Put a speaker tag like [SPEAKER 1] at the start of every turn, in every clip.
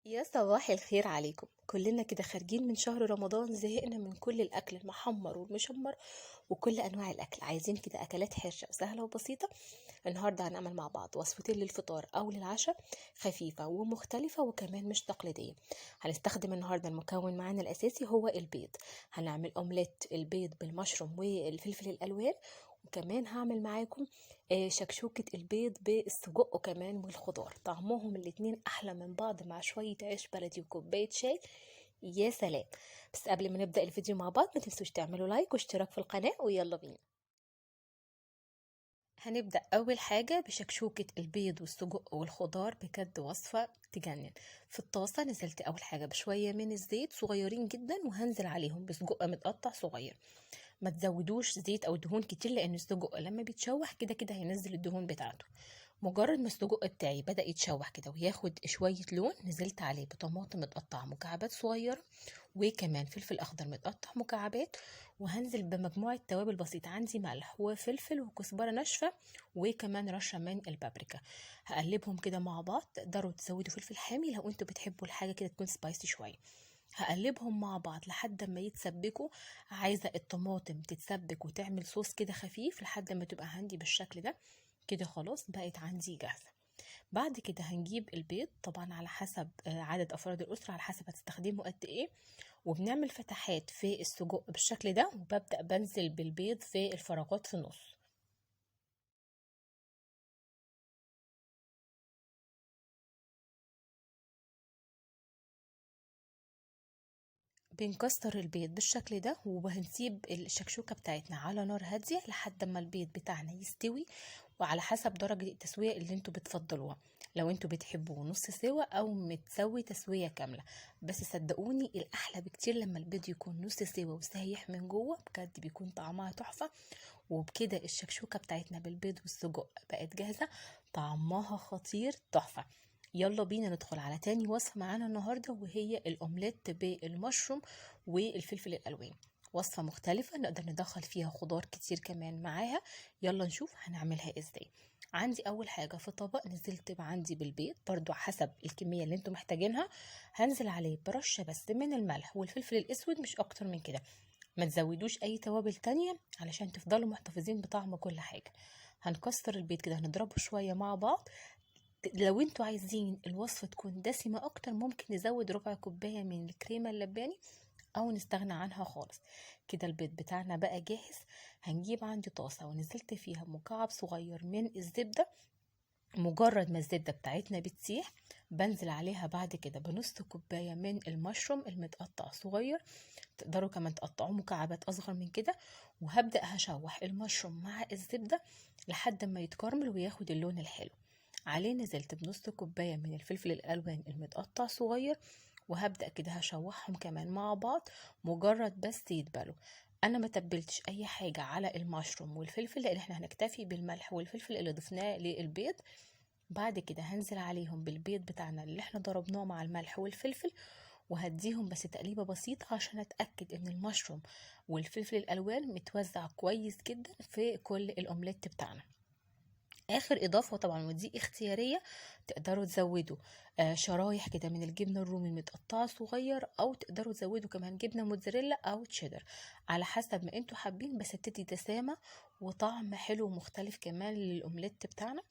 [SPEAKER 1] يا صباح الخير عليكم. كلنا كده خارجين من شهر رمضان، زهقنا من كل الاكل المحمر والمشمر وكل انواع الاكل، عايزين كده اكلات حرشه وسهله وبسيطه. النهارده هنعمل مع بعض وصفتين للفطار او للعشاء، خفيفه ومختلفه وكمان مش تقليديه. هنستخدم النهارده المكون معانا الاساسي هو البيض. هنعمل اومليت البيض بالمشروم والفلفل الالوان، وكمان هعمل معاكم شكشوكة البيض بالسجق وكمان والخضار. طعمهم الاتنين احلى من بعض مع شوية عيش بلدي وكوباية شاي. يا سلام. بس قبل ما نبدأ الفيديو مع بعض ما تنسوش تعملوا لايك واشتراك في القناة، ويلا بينا. هنبدأ أول حاجة بشكشوكة البيض والسجق والخضار، بجد وصفة تجنن. في الطاسة نزلت أول حاجة بشوية من الزيت صغيرين جدا، وهنزل عليهم بسجق متقطع صغير. ما تزودوش زيت أو دهون كتير، لأن السجق لما بيتشوح كده كده هينزل الدهون بتاعته. مجرد ما السجق بتاعي بدأ يتشوح كده وياخد شوية لون، نزلت عليه بطماطم متقطعة مكعبات صغيرة، وكمان فلفل أخضر متقطع مكعبات. وهنزل بمجموعة توابل بسيطة، عندي ملح وفلفل وكزبرة ناشفة وكمان رشة من البابريكا. هقلبهم كده مع بعض. تقدروا تزودوا فلفل حامي لو انتوا بتحبوا الحاجة كده تكون سبايسي شوية. هقلبهم مع بعض لحد ما يتسبكوا. عايزة الطماطم تتسبك وتعمل صوص كده خفيف لحد ما تبقى عندي بالشكل ده. كده خلاص بقت عندي جاهزة. بعد كده هنجيب البيض، طبعا على حسب عدد افراد الاسره، على حسب هتستخدموا قد ايه. وبنعمل فتحات في السجق بالشكل ده، وببدا بنزل بالبيض في الفراغات في النص. بنكسر البيض بالشكل ده، وهنسيب الشكشوكة بتاعتنا على نار هادية لحد ما البيض بتاعنا يستوي، وعلى حسب درجة التسوية اللي انتوا بتفضلوها. لو انتوا بتحبوه نص سوا او متسوي تسوية كاملة. بس صدقوني الاحلى بكتير لما البيض يكون نص سوا وسايح من جوه، بجد بيكون طعمها تحفة. وبكده الشكشوكة بتاعتنا بالبيض والسجق بقت جاهزة. طعمها خطير تحفة. يلا بينا ندخل على تاني وصفة معانا النهاردة، وهي الأومليت بالمشروم والفلفل الألوان. وصفة مختلفة نقدر ندخل فيها خضار كتير كمان معاها. يلا نشوف هنعملها ازاي. عندي أول حاجة في طبق نزلت عندي بالبيض، برضو حسب الكمية اللي انتوا محتاجينها. هنزل عليه برشة بس من الملح والفلفل الأسود، مش أكتر من كده. ما تزودوش أي توابل تانية علشان تفضلوا محتفظين بطعم كل حاجة. هنكسر البيض كده، هنضربه شوية مع بعض. لو انتوا عايزين الوصفة تكون دسمة اكتر، ممكن نزود ربع كوباية من الكريمة اللباني او نستغنى عنها خالص. كده البيض بتاعنا بقى جاهز. هنجيب عندي طاسة ونزلت فيها مكعب صغير من الزبدة. مجرد ما الزبدة بتاعتنا بتسيح، بنزل عليها بعد كده بنص كوباية من المشروم المتقطع صغير. تقدروا كمان تقطعوه مكعبات اصغر من كده. وهبدأ هشوح المشروم مع الزبدة لحد ما يتكرمل وياخد اللون الحلو. عليه نزلت بنص كوباية من الفلفل الألوان المتقطع صغير، وهبدأ كده هشوحهم كمان مع بعض مجرد بس يتبلوا. انا ما تبلتش اي حاجة على المشروم والفلفل، لان احنا هنكتفي بالملح والفلفل اللي ضفناه للبيض. بعد كده هنزل عليهم بالبيض بتاعنا اللي احنا ضربناه مع الملح والفلفل، وهديهم بس تقليبة بسيطة عشان اتأكد ان المشروم والفلفل الالوان متوزع كويس جدا في كل الاومليت بتاعنا. اخر اضافه طبعا ودي اختياريه، تقدروا تزودوا شرايح كده من الجبنه الرومي متقطعه صغير، او تقدروا تزودوا كمان جبنه موتزاريلا او تشيدر، على حسب ما انتوا حابين، بس بتدي دسامه وطعم حلو ومختلف كمان للاومليت بتاعنا.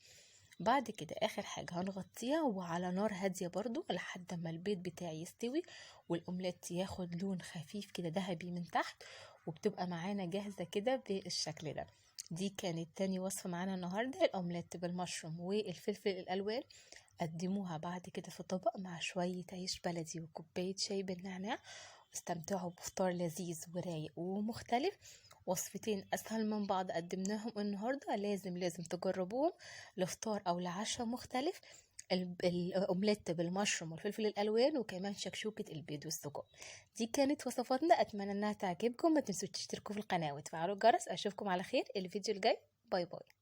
[SPEAKER 1] بعد كده اخر حاجه هنغطيها وعلى نار هاديه برضو لحد ما البيض بتاعي يستوي، والاومليت ياخد لون خفيف كده ذهبي من تحت، وبتبقى معانا جاهزه كده بالشكل ده. دي كانت تاني وصفة معانا النهاردة، الأومليت بالمشروم والفلفل الألوان. قدموها بعد كده في طبق مع شوية عيش بلدي وكوباية شاي بالنعناع، واستمتعوا بفطار لذيذ ورايق ومختلف. وصفتين أسهل من بعض قدمناهم النهاردة، لازم تجربوهم لفطار أو لعشاء مختلف. الأومليت بالمشروم والفلفل الألوان، وكمان شكشوكة البيض والسجق. دي كانت وصفاتنا، أتمنى أنها تعجبكم. ما تنسوش تشتركوا في القناة وتفعلوا الجرس. أشوفكم على خير الفيديو الجاي. باي باي.